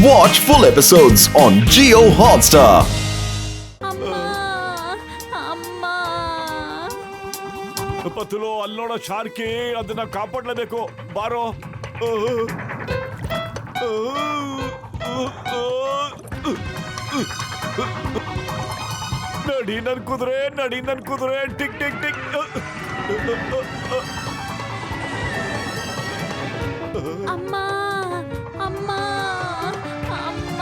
Watch full episodes on Jio Hotstar. ಪತುಲು ಅಲ್ಲಿ ನೋಡೋ ಶಾರ್ಕಿ, ಅದನ್ನ ಕಾಪಾಡಲೇಬೇಕು. ಬಾರೋ. ನಡಿ ನನ್ ಕುದುರೆ, ಟಿಕ್ ಟಿಕ್ ಟಿಕ್. ಅಮ್ಮ ಅಮ್ಮ ಅಮ್ಮ.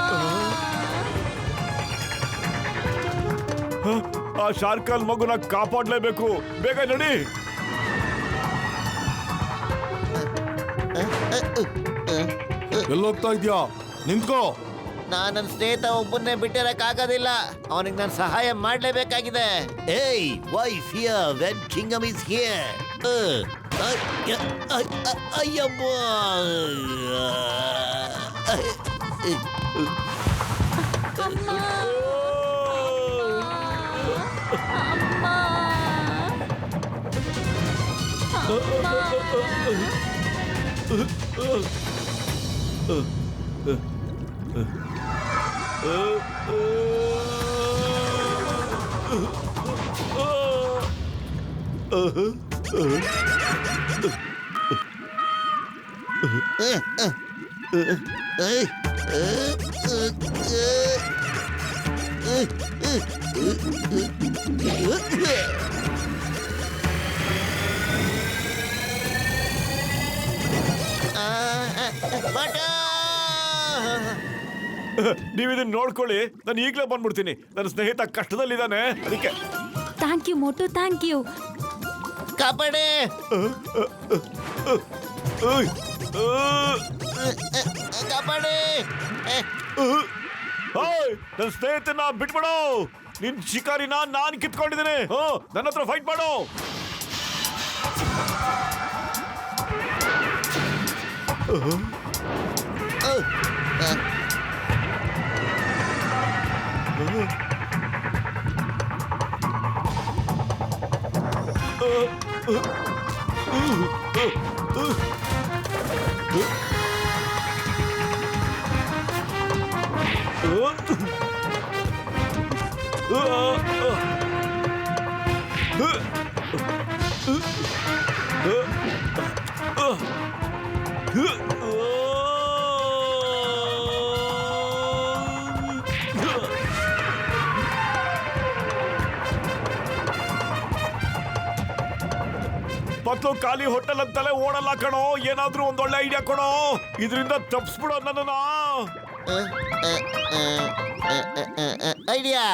ಆ ಶಾರ್ಕಲ್ ಮಗುನ ಕಾಪಾಡಲೇಬೇಕು. ಬೇಗ ನಡಿ. ಎಲ್ಲೋಗ್ತಾ ಇದ್ಯಾ? ನಿಂತ್ಕೋ. ನಾನು ನನ್ನ ಸ್ನೇಹಿತ ಒಬ್ಬನ್ನೇ ಬಿಟ್ಟಿರಕ್ಕಾಗೋದಿಲ್ಲ. ಅವನಿಗೆ ನಾನು ಸಹಾಯ ಮಾಡಲೇಬೇಕಾಗಿದೆ. ಏಯ್, why fear when Chingam is here? ಅಯ್ಯಮ್ಮ. ನೀವು ಇದನ್ನ ನೋಡ್ಕೊಳ್ಳಿ, ನಾನು ಈಗಲೇ ಬಂದ್ಬಿಡ್ತೀನಿ. ನನ್ನ ಸ್ನೇಹಿತ ಕಷ್ಟದಲ್ಲಿದ್ದಾನೆ, ಅದಕ್ಕೆ. Thank you Motu, thank you. ಕಾಪಾಡೆ. ಕಾಪಾಡೆ. ನನ್ನ ಸ್ನೇಹಿತನ ಬಿಟ್ಬಿಡು. ನಿನ್ ಶಿಕಾರಿನ ನಾನು ಕಿತ್ಕೊಂಡಿದ್ದೀನಿ. ನನ್ನ ಹತ್ರ ಫೈಟ್ ಮಾಡು. ಪತ್ಲು ಖಾಲಿ ಹೋಟೆಲ್ ಅಂತಲೇ ಓಡಲ್ಲ ಕಣೋ. ಏನಾದ್ರೂ ಒಂದೊಳ್ಳೆ ಐಡಿಯಾ ಕೊಡೋ, ಇದರಿಂದ ತಪ್ಪಿಸ್ಬಿಡೋ ನನ್ನನ್ನ. ಐಡಿಯಾ.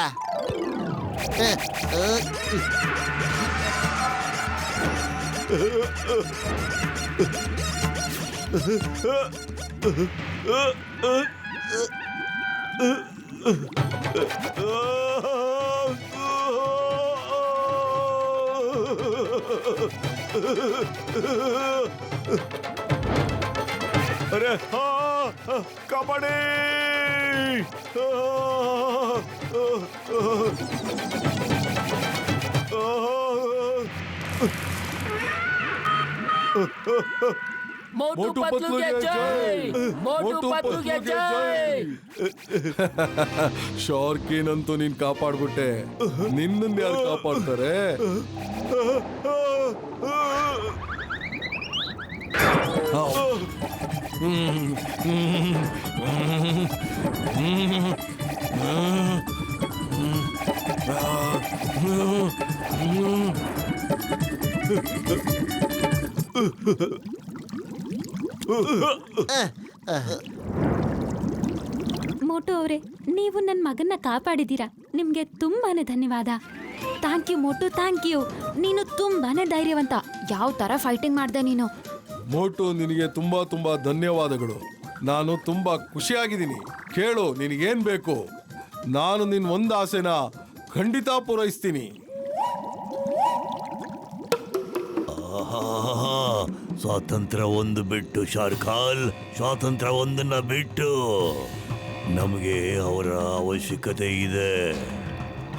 ಅರೆ ಕಾಪಾಡಿ. मोटू पतलू के जय, मोटू पतलू के जय. ಶಾರ್ಕಿನಂತೂ ನೀನ್ ಕಾಪಾಡ್ಬಿಟ್ಟೆ. ನಿನ್ನನ್ನು ಯಾರು ಕಾಪಾಡ್ತಾರೆ? ಮೋಟು ಅವರೇ, ನೀವು ನನ್ನ ಮಗನ್ನ ಕಾಪಾಡಿದ್ದೀರಾ. ನಿಮ್ಗೆ ತುಂಬಾನೇ ಧನ್ಯವಾದ. Thank you Motu, thank you. ನೀನು ತುಂಬಾನೇ ಧೈರ್ಯವಂತ. ಯಾವ ತರ ಫೈಟಿಂಗ್ ಮಾಡ್ದೆ ನೀನು. ಮೋಟು, ನಿನಗೆ ತುಂಬಾ ತುಂಬಾ ಧನ್ಯವಾದಗಳು. ನಾನು ತುಂಬಾ ಖುಷಿಯಾಗಿದ್ದೀನಿ. ಕೇಳು, ನಿನಗೇನ್ ಬೇಕು? ನಾನು ನಿನ್ನ ಒಂದು ಆಸೆನ ಖಂಡಿತ ಪೂರೈಸ್ತೀನಿ. ಸ್ವಾತಂತ್ರ್ಯ ಒಂದು ಬಿಟ್ಟು ಶಾರ್ಖಾಲ್, ಸ್ವಾತಂತ್ರ್ಯ ಒಂದನ್ನ ಬಿಟ್ಟು ನಮಗೆ ಅವರ ಅವಶ್ಯಕತೆ ಇದೆ.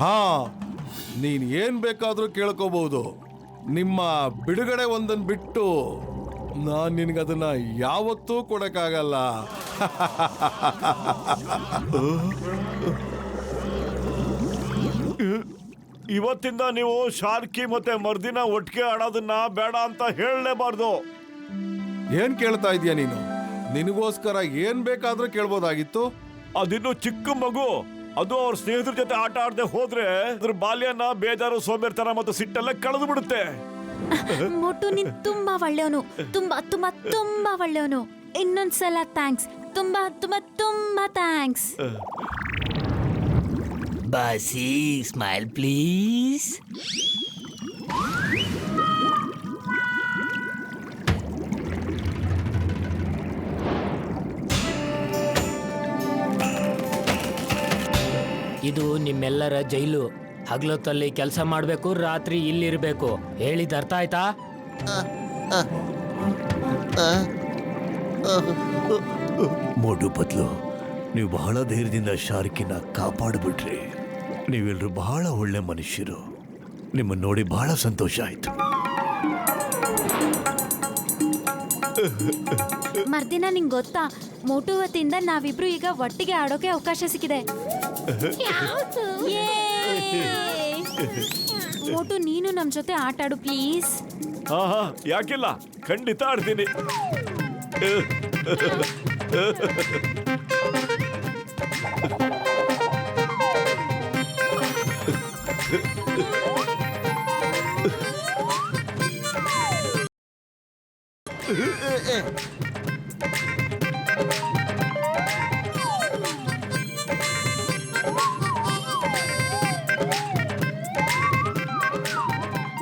ಹಾ, ನೀನ್ ಏನ್ ಬೇಕಾದ್ರೂ ಕೇಳ್ಕೋಬಹುದು. ನಿಮ್ಮ ಬಿಡುಗಡೆ ಒಂದನ್ನು ಬಿಟ್ಟು ನಾನ್ ನಿನ್ಗದನ್ನ ಯಾವತ್ತೂ ಕೊಡಕ್ಕಾಗಲ್ಲ. ಇವತ್ತಿಂದ ನೀವು ಶಾರ್ಕಿ ಮತ್ತೆ ಮರ್ದಿನ ಒಟ್ಟಿಗೆ ಆಡೋದನ್ನ ಬೇಡ ಅಂತ ಹೇಳಲೇಬಾರ್ದು. ಏನ್ ಕೇಳ್ತಾ ಇದೀಯ ನೀನು? ನಿನಗೋಸ್ಕರ ಏನ್ ಬೇಕಾದ್ರೂ ಕೇಳ್ಬೋದಾಗಿತ್ತು. ಅದಿನ್ನು ಚಿಕ್ಕ ಮಗು, ಅದು ಅವ್ರ ಸ್ನೇಹಿತರ ಜೊತೆ ಆಟ ಆಡದೆ ಹೋದ್ರೆ ಅದ್ರ ಬಾಲ್ಯನ ಬೇಜಾರು, ಸೋಂಬೇರ್ತನ ಮತ್ತು ಸಿಟ್ಟೆಲ್ಲ ಕಳೆದು ಬಿಡುತ್ತೆ. ಮೋಟು ನೀನ್ ತುಂಬಾ ಒಳ್ಳೆಯವನು, ತುಂಬಾ ತುಂಬಾ ತುಂಬಾ ಒಳ್ಳೆಯವನು. ಇನ್ನೊಂದ್ಸಲ ಥ್ಯಾಂಕ್ಸ್, ತುಂಬಾ ತುಂಬಾ ತುಂಬಾ ಥ್ಯಾಂಕ್ಸ್. ಬಾಸಿ smile please. ಇದು ನಿಮ್ಮೆಲ್ಲರ ಜೈಲು. ಹಗಲೊತ್ತಲ್ಲಿ ಕೆಲಸ ಮಾಡಬೇಕು, ರಾತ್ರಿ ಇಲ್ಲಿರ್ಬೇಕು. ಹೇಳಿದ ಅರ್ಥ ಆಯ್ತಾ? ಮೋಟು ಪತ್ಲು, ನೀವು ಬಹಳ ಧೈರ್ಯದಿಂದ ಶಾರ್ಕಿನ ಕಾಪಾಡ್ಬಿಟ್ರಿ. ನೀವೆಲ್ಲರೂ ಬಹಳ ಒಳ್ಳೆ ಮನುಷ್ಯರು. ನಿಮ್ಮನ್ನು ನೋಡಿ ಬಹಳ ಸಂತೋಷ ಆಯ್ತು. ಮರ್ದಿನ ನಿಂಗ್ ಗೊತ್ತಾ, ಮೋಟು ವತಿಯಿಂದ ನಾವಿಬ್ರು ಈಗ ಒಟ್ಟಿಗೆ ಆಡೋಕೆ ಅವಕಾಶ ಸಿಕ್ಕಿದೆ. ಯೇ! ಮೋಟು ನೀನು ನಮ್ ಜೊತೆ ಆಟ ಆಡು ಪ್ಲೀಸ್. ಹಾ ಯಾಕಿಲ್ಲ, ಖಂಡಿತ ಆಡ್ತೀನಿ.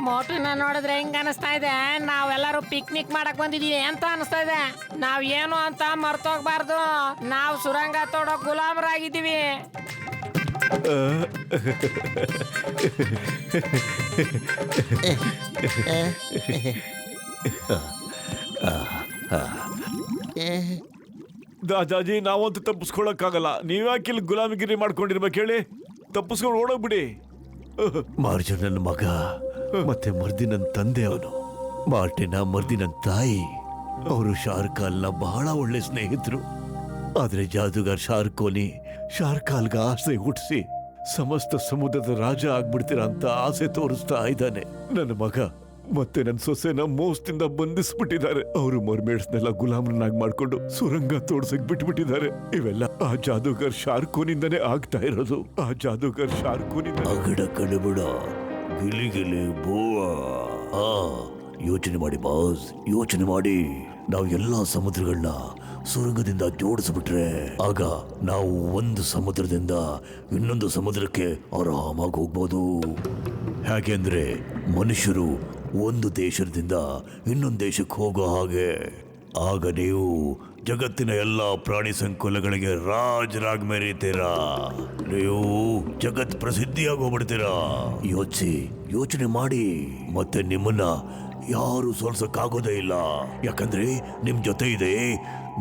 ಮೋಟುನ ನೋಡಿದ್ರೆ ಹೆಂಗ ಅನಿಸ್ತಾ ಇದೆ? ನಾವೆಲ್ಲರೂ ಪಿಕ್ನಿಕ್ ಮಾಡಕ್ ಬಂದಿದೀವಿ ಅಂತ ಅನಿಸ್ತಾ ಇದೆ. ನಾವ್ ಏನು ಅಂತ ಮರ್ತೋಗ್ಬಾರ್ದು. ನಾವು ಸುರಂಗ ತೋಡೋ ಗುಲಾಮರಾಗಿದ್ದೀವಿ. ದಾದಾಜಿ, ನಾವಂತೂ ತಪ್ಪಿಸ್ಕೊಳಕ್ಕಾಗಲ್ಲ. ನೀವ್ಯಾಕೆ ಇಲ್ಲಿ ಗುಲಾಮಿಗಿರಿ ಮಾಡ್ಕೊಂಡಿರ್ಬೇಕು ಹೇಳಿ? ತಪ್ಪಿಸ್ಕೊಂಡು ಓಡೋಗ್ಬಿಡಿ. ಮಾರ್ಜು ನನ್ನ ಮಗ ಮತ್ತೆ ಮರ್ದಿ ನನ್ನ ತಂದೆ. ಅವನು ಮಾರ್ಟಿನ ಮರ್ದಿ ನನ್ನ ತಾಯಿ. ಅವರು ಶಾರ್ಕಾಲ್ನ ಬಹಳ ಒಳ್ಳೆ ಸ್ನೇಹಿತರು. ಆದ್ರೆ ಜಾದೂಗಾರ್ ಶಾರ್ಕೋನಿ ಶಾರ್ಕಾಲ್ಗ ಆಸೆ ಹುಟ್ಟಿಸಿ ಸಮಸ್ತ ಸಮುದ್ರದ ರಾಜ ಆಗ್ಬಿಡ್ತೀರ ಅಂತ ಆಸೆ ತೋರಿಸ್ತಾ ಇದ್ದಾನೆ. ನನ್ನ ಮಗ ಮತ್ತೆ ನನ್ನ ಸೊಸೆನ ಮೋಸದಿಂದ ಬಂಧಿಸ್ಬಿಟ್ಟಿದ್ದಾರೆ. ಅವರು ಮರ್ಮೇಡ್ಸ್ನೆಲ್ಲ ಗುಲಾಮರನ್ನಾಗಿ ಮಾಡ್ಕೊಂಡು ಸುರಂಗ ತೋಡ್ಸಕ್ ಬಿಟ್ಬಿಟ್ಟಿದ್ದಾರೆ. ಇವೆಲ್ಲ ಆ ಜಾದೂಗರ್ ಶಾರ್ಕೋನಿಂದನೇ ಆಗ್ತಾ ಇರೋದು. ಆ ಜಾದೂಗರ್ ಶಾರ್ಕೋನಿಂದ ಅಗಡ ಕಡಬಡ ಗಿಲಿ ಗಿಲಿ ಬೋವಾ. ಯೋಚನೆ ಮಾಡಿ ಬಾಸ್, ಯೋಚನೆ ಮಾಡಿ. ನಾವು ಎಲ್ಲಾ ಸಮುದ್ರಗಳನ್ನ ಸುರಂಗದಿಂದ ಜೋಡಿಸ್ಬಿಟ್ರೆ ಆಗ ನಾವು ಒಂದು ಸಮುದ್ರದಿಂದ ಇನ್ನೊಂದು ಸಮುದ್ರಕ್ಕೆ ಆರಾಮಾಗಿ ಹೋಗ್ಬೋದು. ಯಾಕೆಂದ್ರೆ ಮನುಷ್ಯರು ಒಂದು ದೇಶದಿಂದ ಇನ್ನೊಂದು ದೇಶಕ್ಕೆ ಹೋಗೋ ಹಾಗೆ. ಆಗ ನೀವು ಜಗತ್ತಿನ ಎಲ್ಲ ಪ್ರಾಣಿ ಸಂಕುಲಗಳಿಗೆ ರಾಜರಾಗಿ ಮೆರೀತೀರಾ. ನೀವು ಜಗತ್ ಪ್ರಸಿದ್ಧಿಯಾಗಿ ಹೋಗ್ಬಿಡ್ತೀರಾ. ಯೋಚನೆ ಮಾಡಿ. ಮತ್ತೆ ನಿಮ್ಮನ್ನ ಯಾರು ಸೋಲ್ಸಕ್ಕಾಗೋದೇ ಇಲ್ಲ. ಯಾಕಂದ್ರೆ ನಿಮ್ ಜೊತೆ ಇದೆ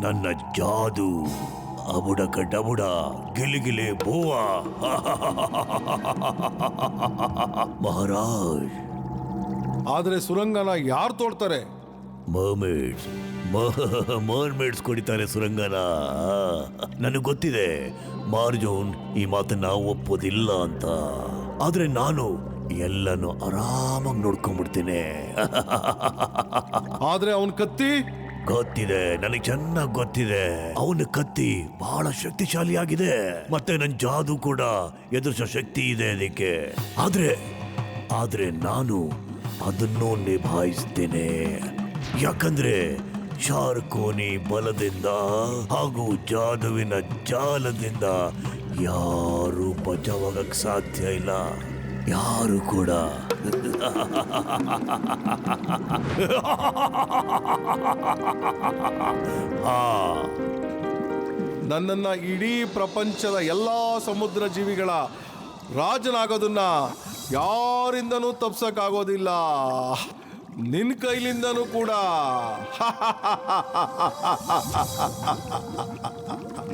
ನನ್ನ ಜಾದು. ಅಬುಡ ಕಡ್ಡಬುಡ ಗಿಲಿಗಿಲಿ ಬೋವಾ. ಮಹಾರಾಜ್, ಆದ್ರೆ ಸುರಂಗನ ಯಾರು ತೋಡ್ತಾರೆ? ಮರ್ಮೇಡ್ಸ್ ಕೊಡಿತಾರೆ ಸುರಂಗನ. ನನಗೆ ಗೊತ್ತಿದೆ ಮಾರ್ಜೋನ್ ಈ ಮಾತನ್ನ ಒಪ್ಪೋದಿಲ್ಲ ಅಂತ. ಆದ್ರೆ ನಾನು ಎಲ್ಲನೂ ಆರಾಮಾಗಿ ನೋಡ್ಕೊಂಡ್ಬಿಡ್ತೀನಿ. ಆದ್ರೆ ಅವನ್ ಕತ್ತಿ ಗೊತ್ತಿದೆ, ನನಗೆ ಚೆನ್ನಾಗಿ ಗೊತ್ತಿದೆ. ಅವನ ಕತ್ತಿ ಬಹಳ ಶಕ್ತಿಶಾಲಿಯಾಗಿದೆ. ಮತ್ತೆ ನನ್ನ ಜಾದು ಕೂಡ ಎದುರಿಸೋ ಶಕ್ತಿ ಇದೆ ಅದಕ್ಕೆ. ಆದ್ರೆ ನಾನು ಅದನ್ನು ನಿಭಾಯಿಸ್ತೇನೆ. ಯಾಕಂದ್ರೆ ಶಾರ್ಕೋನಿ ಬಲದಿಂದ ಹಾಗೂ ಜಾದುವಿನ ಜಾಲದಿಂದ ಯಾರು ಬಚಾವಾಗಕ್ ಸಾಧ್ಯ ಇಲ್ಲ. ಯಾರು ಕೂಡ. ನನ್ನನ್ನ ಇಡೀ ಪ್ರಪಂಚದ ಎಲ್ಲಾ ಸಮುದ್ರ ಜೀವಿಗಳ ರಾಜನಾಗೋದನ್ನ ಯಾರಿಂದನೂ ತಪ್ಸಕ್ಕಾಗೋದಿಲ್ಲ. ನಿನ್ ಕೈಲಿಂದನೂ ಕೂಡ.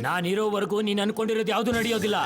ನಾನಿರೋವರೆಗೂ ನೀನು ಅನ್ಕೊಂಡಿರೋದು ಯಾವುದು ನಡೆಯೋದಿಲ್ಲ.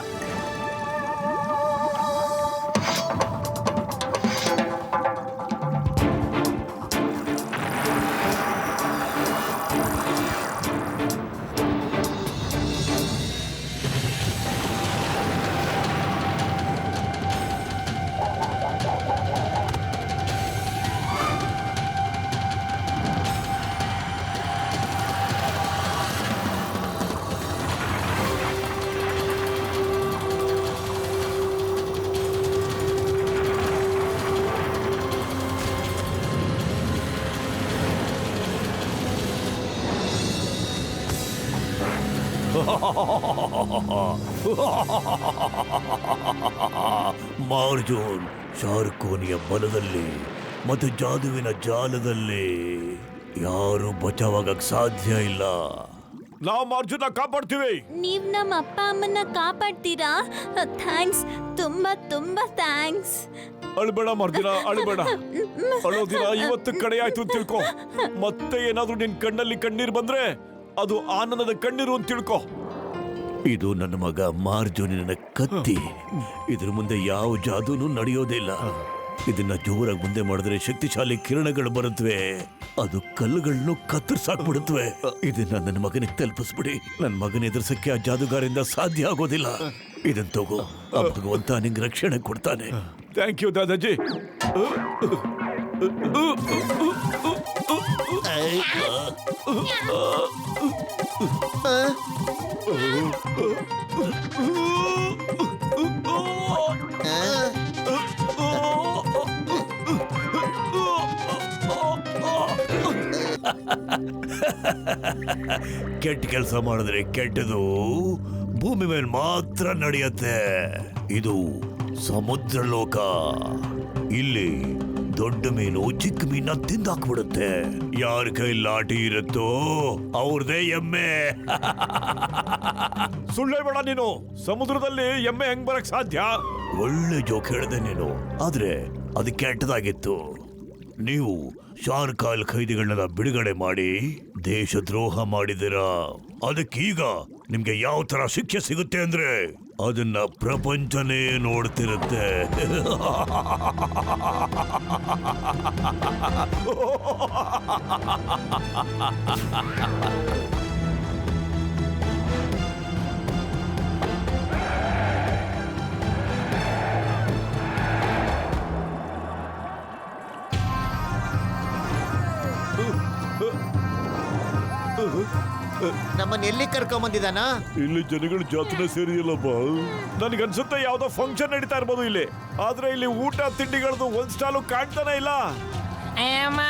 ಮಾರ್ಜೋನ್ ಶಾರ್ಕೋನಿಯ ಬಲದಲ್ಲಿ ಮತ್ತು ಜಾದುವಿನ ಜಾಲದಲ್ಲಿ ಯಾರು ಬಚಾವಾಗಕ್ ಸಾಧ್ಯ ಇಲ್ಲ. ನಾವು ಮಾರ್ಜುನ ಕಾಪಾಡ್ತೀವಿ. ನೀವ್ ನಮ್ಮ ಅಪ್ಪ ಅಮ್ಮನ್ನ ಕಾಪಾಡ್ತೀರಾ? ಥ್ಯಾಂಕ್ಸ್, ತುಂಬಾ ತುಂಬಾ ಥ್ಯಾಂಕ್ಸ್. ಅಳ್ಬೇಡ ಮಾರ್ಜುನ, ಅಳ್ಬೇಡ. ಅಳೋದಿನ ಇವತ್ತು ಕಡೆ ಆಯ್ತು ಅಂತ ತಿಳ್ಕೊ. ಮತ್ತೆ ಏನಾದ್ರೂ ನಿನ್ ಕಣ್ಣಲ್ಲಿ ಕಣ್ಣೀರ್ ಬಂದ್ರೆ ಅದು ಆನಂದದ ಕಣ್ಣೀರು ಅಂತ ತಿಳ್ಕೊ. ಇದು ನನ್ನ ಮಗ ಮಾರ್ಜೋನಿನ ಕತ್ತಿ. ಇದ್ರ ಮುಂದೆ ಯಾವ ಜಾದೂನು ನಡೆಯೋದಿಲ್ಲ. ಇದನ್ನ ಜೋರಾಗಿ ಮುಂದೆ ಮಾಡಿದ್ರೆ ಶಕ್ತಿಶಾಲಿ ಕಿರಣಗಳು ಬರುತ್ತವೆ, ಅದು ಕಲ್ಲುಗಳನ್ನು ಕತ್ತರಿಸಾಕ್ಬಿಡುತ್ತವೆ. ಇದನ್ನ ನನ್ನ ಮಗನಿಗೆ ತಲುಪಿಸ್ಬಿಡಿ. ನನ್ನ ಮಗನ ಎದುರಿಸಕ್ಕೆ ಆ ಜಾದುಗಾರಿಂದ ಸಾಧ್ಯ ಆಗೋದಿಲ್ಲ. ಇದನ್ನ ತಗೋ, ಆ ಭಗವಂತ ನಿಂಗೆ ರಕ್ಷಣೆ ಕೊಡ್ತಾನೆ. ಥ್ಯಾಂಕ್ ಯು ದಾದಾಜಿ. ಕೆಟ್ಟ ಕೆಲಸ ಮಾಡಿದ್ರೆ ಕೆಟ್ಟದು ಭೂಮಿ ಮೇಲೆ ಮಾತ್ರ ನಡೆಯುತ್ತೆ. ಇದು ಸಮುದ್ರ ಲೋಕ. ಇಲ್ಲಿ ದೊಡ್ಡ ಮೀನು ಚಿಕ್ಕ ಮೀನ ತಿಂದಾಕ್ಬಿಡುತ್ತೆ. ಯಾರ ಕೈ ಲಾಠಿ ಇರುತ್ತೋ ಅವ್ರದೇ ಎಮ್ಮೆ. ಸುಳ್ಳು ಬೇಡ ನೀನು. ಸಮುದ್ರದಲ್ಲಿ ಎಮ್ಮೆ ಹೆಂಗ್ ಬರಕ್ ಸಾಧ್ಯ? ಒಳ್ಳೆ ಜೋಕ್ ಹೇಳಿದೆ ನೀನು, ಆದ್ರೆ ಅದು ಕೆಟ್ಟದಾಗಿತ್ತು. ನೀವು ಶಾರ್ಕಾಲ್ ಖೈದಿಗಳನ್ನ ಬಿಡುಗಡೆ ಮಾಡಿ ದೇಶದ್ರೋಹ ಮಾಡಿದಿರಾ. ಅದಕ್ಕೀಗ ನಿಮ್ಗೆ ಯಾವ ತರ ಶಿಕ್ಷೆ ಸಿಗುತ್ತೆ ಅಂದ್ರೆ ಅದನ್ನ ಪ್ರಪಂಚನೇ ನೋಡ್ತಿರುತ್ತೆ. ನಮ್ಮನ್ನ ಎಲ್ಲಿ ಕರ್ಕೊಂಡ್ ಬಂದಿದಾನ? ಇಲ್ಲಿ ಜನಗಳು ಜಾತ್ರೆ ಸೇರಿಯಲ್ಲಪ್ಪ. ನನಗನ್ಸುತ್ತೆ ಯಾವ್ದೋ ಫಂಕ್ಷನ್ ನಡೀತಾ ಇರ್ಬೋದು ಇಲ್ಲಿ. ಆದ್ರೆ ಇಲ್ಲಿ ಊಟ ತಿಂಡಿಗಳದ್ದು ಒಂದ್ ಸ್ಟಾಲು ಕಾಣ್ತಾನೆ ಇಲ್ಲ. ಅಯ್ಯಮ್ಮ,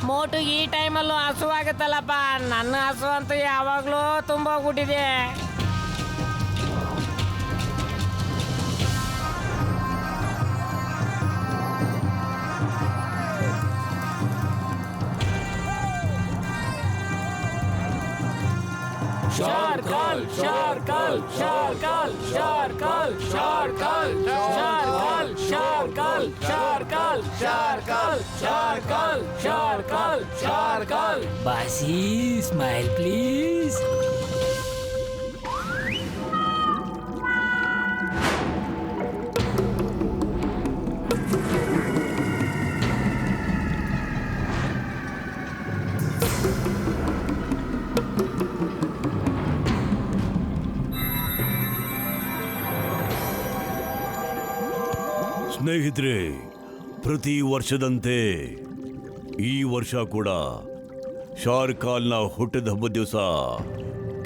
ಮೋಟು ಈ ಟೈಮಲ್ಲೂ ಹಸು ಆಗುತ್ತಲ್ಲಪ್ಪ. ನನ್ನ ಹಸು ಅಂತೂ ಯಾವಾಗ್ಲೂ ತುಂಬೋಗ್ಬಿಟ್ಟಿದೆ. ಶಾರ್ಕಾಲ್ ಶಾರ್ಕಾಲ್ ಶಾರ್ಕಾಲ್ ಶಾರ್ಕಾಲ್ ಶಾರ್ಕಾಲ್ ಶಾರ್ಕಾಲ್ ಶಾರ್ಕಾಲ್ ಶಾರ್ಕಾಲ್ ಶಾರ್ಕಾಲ್ ಶಾರ್ಕಾಲ್ ಶಾರ್ಕಾಲ್ ಶಾರ್ಕಾಲ್. ಬಾಸಿ, ಸ್ಮೈಲ್ ಪ್ಲೀಸ್. ಸ್ನೇಹಿತರೆ, ಪ್ರತಿ ವರ್ಷದಂತೆ ಈ ವರ್ಷ ಕೂಡ ಶಾರ್ಕಾಲ್ನ ಹುಟ್ಟಿದ ಹಬ್ಬದ ದಿವಸ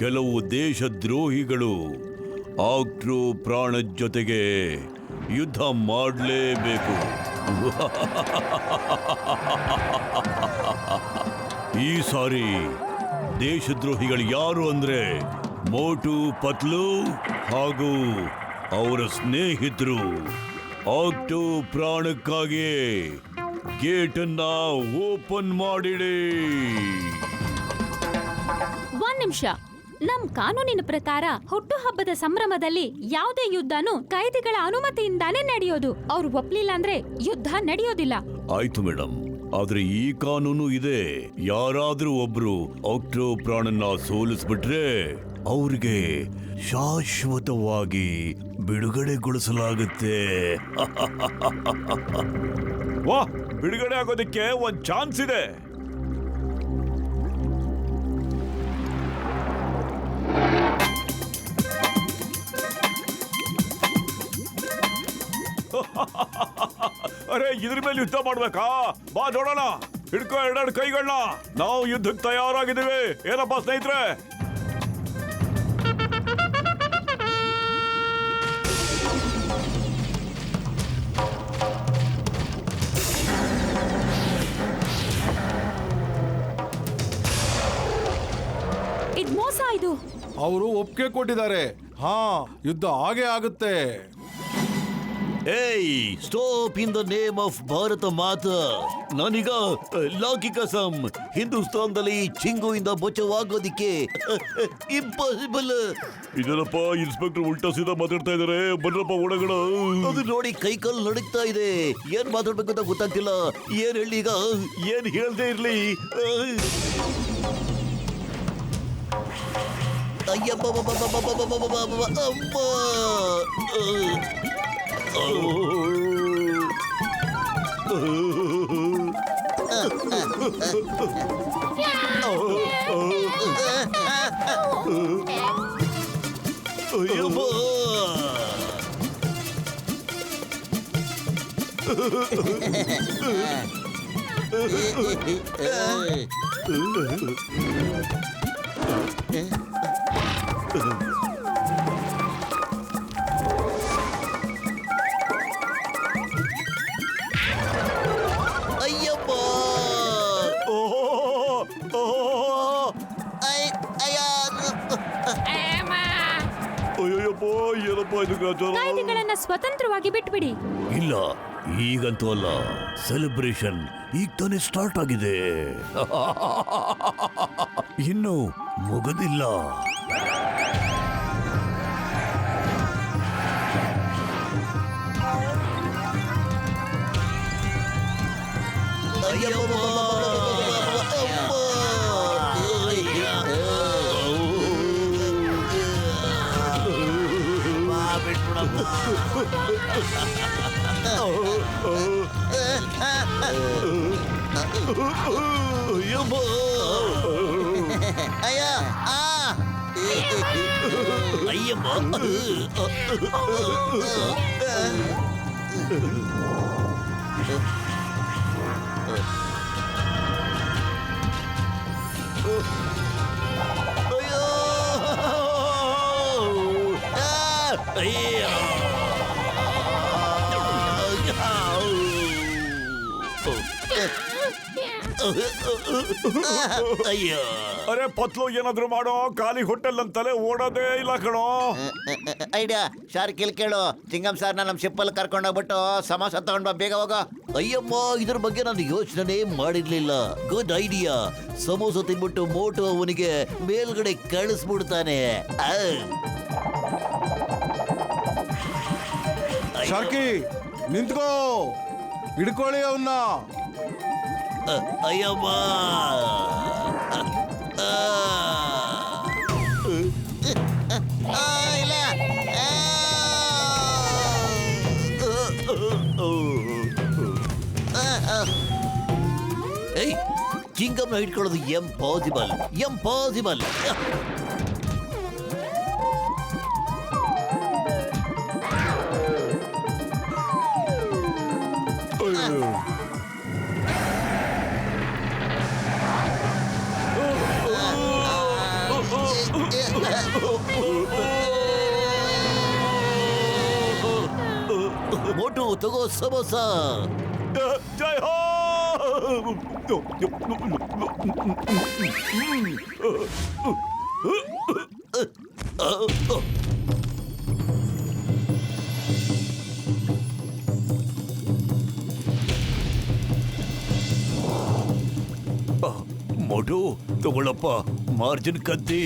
ಕೆಲವು ದೇಶದ್ರೋಹಿಗಳು ಆಕ್ಟ್ರೋ ಪ್ರಾಣದ ಜೊತೆಗೆ ಯುದ್ಧ ಮಾಡಲೇಬೇಕು. ಈ ಸಾರಿ ದೇಶದ್ರೋಹಿಗಳು ಯಾರು ಅಂದ್ರೆ ಮೋಟು ಪತ್ಲು ಹಾಗೂ ಅವರ ಸ್ನೇಹಿತರು. Octa ಪ್ರಾಣಕ್ಕಾಗಿ ಗೇಟನ್ನ open ಮಾಡಿಡಿ. ಒಂದ್ ನಿಮಿಷ. ನಮ್ ಕಾನೂನಿನ ಪ್ರಕಾರ ಹುಟ್ಟುಹಬ್ಬದ ಸಂಭ್ರಮದಲ್ಲಿ ಯಾವುದೇ ಯುದ್ಧನೂ ಕೈದಿಗಳ ಅನುಮತಿಯಿಂದಾನೇ ನಡೆಯೋದು. ಅವ್ರು ಒಪ್ಲಿಲ್ಲ ಅಂದ್ರೆ ಯುದ್ಧ ನಡೆಯೋದಿಲ್ಲ. ಆಯ್ತು ಮೇಡಮ್, ಆದ್ರೆ ಈ ಕಾನೂನು ಇದೆ. ಯಾರಾದ್ರೂ ಒಬ್ರು ಆಕ್ಟೋ ಪ್ರಾಣನ್ನ ಸೋಲಿಸ್ಬಿಟ್ರೆ ಅವ್ರಿಗೆ ಶಾಶ್ವತವಾಗಿ ಬಿಡುಗಡೆಗೊಳಿಸಲಾಗುತ್ತೆ. ವಾ, ಬಿಡುಗಡೆ ಆಗೋದಕ್ಕೆ ಒಂದ್ ಚಾನ್ಸ್ ಇದೆ. ಅರೆ, ಇದ್ರ ಮೇಲೆ ಯುದ್ಧ ಮಾಡ್ಬೇಕಾ? ಬಾ ನೋಡೋಣ. ಹಿಡ್ಕೋ ಎರಡೆರಡು ಕೈಗಳನ್ನ. ನಾವು ಯುದ್ಧಕ್ಕೆ ತಯಾರಾಗಿದ್ದೀವಿ. ಏನಪ್ಪಾ ಸ್ನೇಹಿತರೆ? ಇದ್ ಮೋಸ. ಇದು ಅವರು ಒಪ್ಪಿಗೆ ಕೊಟ್ಟಿದ್ದಾರೆ. ಹಾ, ಯುದ್ಧ ಹಾಗೆ ಆಗುತ್ತೆ. ಏಯ್, stop in the name of Bharat Mata. ನಾನೀಗ ಲಾಕಿ ಕಸಂ, ಹಿಂದೂಸ್ತಾನದಲ್ಲಿ ಚಿಂಗುವಿಂದ ಬಚಾವಾಗೋದಿಕ್ಕೆ ಇಂಪಾಸಿಬಲ್. ಇದನ್ನಪ್ಪ ಇನ್ಸ್ಪೆಕ್ಟರ್ ಉಲ್ಟಾ ಸೀದಾ ಮಾತಾಡ್ತಾ ಇದಾರೆ. ಬನ್ರಪ್ಪ ಒಳಗಡ. ಅದು ನೋಡಿ ಕೈ ಕಾಲು ನಡುಗ್ತಾ ಇದೆ. ಏನ್ ಮಾತಾಡ್ಬೇಕು ಅಂತ ಗೊತ್ತಾಗ್ತಿಲ್ಲ. ಏನ್ ಹೇಳಿ ಈಗ? ಏನ್ ಹೇಳ್ದೆ ಇರ್ಲಿ? ಅಯ್ಯಪ್ಪ ಅಮ್ಮ. ಅಯ್ಯಪ್ಪ. ಅಯ್ಯಪ್ಪ. ಅಯ್ಯಪ್ಪ, ಏನಪ್ಪ ಇದು ಗ್ರಾಚಾರ? ಕಾಯ್ದೆಗಳನ್ನ ಸ್ವತಂತ್ರವಾಗಿ ಬಿಟ್ಬಿಡಿ. ಇಲ್ಲ, ಈಗಂತೂ ಅಲ್ಲ. ಸೆಲೆಬ್ರೇಷನ್ ಈಗ ತಾನೇ ಸ್ಟಾರ್ಟ್ ಆಗಿದೆ. ಇನ್ನು ಮುಗದಿಲ್ಲ. ಅಯ್ಯೋ. ಅರೆ ಪತ್ಲು, ಏನಾದ್ರು ಮಾಡೋ. ಖಾಲಿ ಹೋಟೆಲ್ ಅಂತಲೇ ಓಡೋದೇ ಇಲ್ಲ ಕಣೋ. ಐಡಿಯಾ ಶಾರ್ಕಿಲ್ ಕೇಳು. ಚಿಂಗಂ ಸಾರ್ ನಮ್ಮ ಶಿಪ್ಪಲ್ಲಿ ಕರ್ಕೊಂಡೋಗ್ಬಿಟ್ಟು ಸಮೋಸ ತಗೊಂಡ್ ಬಾ, ಬೇಗ ಹೋಗೋ. ಅಯ್ಯಮ್ಮ, ಇದ್ರ ಬಗ್ಗೆ ನಾನು ಯೋಚನೆ ಮಾಡಿರ್ಲಿಲ್ಲ. Good idea. ಸಮೋಸ ತಿನ್ಬಿಟ್ಟು ಮೋಟು ಅವನಿಗೆ ಮೇಲ್ಗಡೆ ಕಳಿಸ್ಬಿಡ್ತಾನೆ. ಶಾರ್ಕಿ, ನಿಂತ್ಕೋ. ಹಿಡ್ಕೊಳ್ಳಿ ಅವನ್ನ. ಅಯ್ಯಮ್ಮ. ಇಲ್ಲ ಏಯ್, ಚಿಂಗಮ್ನ ಹಿಡ್ಕೊಳ್ಳೋದು ಎಂಪಾಸಿಬಲ್. ಮೋಟು, ತಗೋ ಸಮೋಸ. ಜೈ ಹೋ. ಮೋಟು, ತಗೊಳ್ಳಪ್ಪ ಮಾರ್ಜಿನ್ ಕತ್ತಿ.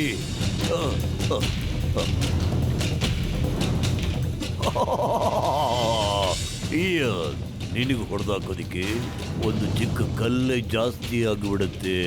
ನಿನಗೆ ಹೊಡೆದಾಕೋದಿಕ್ಕೆ ಒಂದು ಚಿಕ್ಕ ಕಲ್ಲೇ ಜಾಸ್ತಿ ಆಗಿಬಿಡುತ್ತೆ.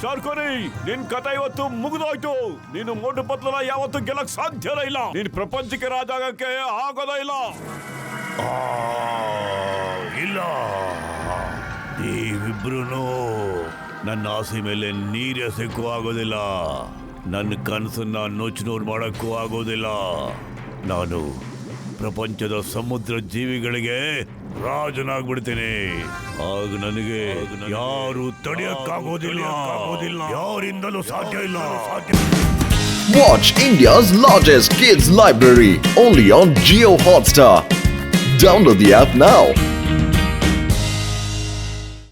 ಶಾರ್ಕೋನಿ ನಿನ್ ಕಥೆ ಇವತ್ತು ಮುಗಿದೋಯ್ತು. ನೀನು ಮೋಟು ಪತ್ಲನ ಯಾವತ್ತೂ ಗೆಲ್ಲಕ್ ಸಾಧ್ಯನೇ ಇಲ್ಲ. ನೀನ್ ಪ್ರಪಂಚಕ್ಕೆ ರಾಜ ಆಗಕ್ಕೆ ಆಗೋದೇ ಇಲ್ಲ. ಇಲ್ಲ, ನೀವಿಬ್ರು ನನ್ನ ಆಸೆ ಮೇಲೆ ನೀರೆಸಕ್ಕೂ ಆಗೋದಿಲ್ಲ, ನನ್ನ ಕನಸನ್ನ ನುಚ್ಚುನೂರು ಮಾಡಕ್ಕೂ ಆಗೋದಿಲ್ಲ. ನಾನು ಪ್ರಪಂಚದ ಸಮುದ್ರ ಜೀವಿಗಳಿಗೆ ರಾಜನಾಗ್ಬಿಡ್ತೀನಿ. ಆಗ ನನಗೆ ಯಾರು ತಡೆಯಕ್ಕಾಗೋದಿಲ್ಲ, ಯಾರಿಂದಲೂ ಸಾಧ್ಯ ಇಲ್ಲ. Watch India's largest kids library only on Jio Hotstar. Download the app now.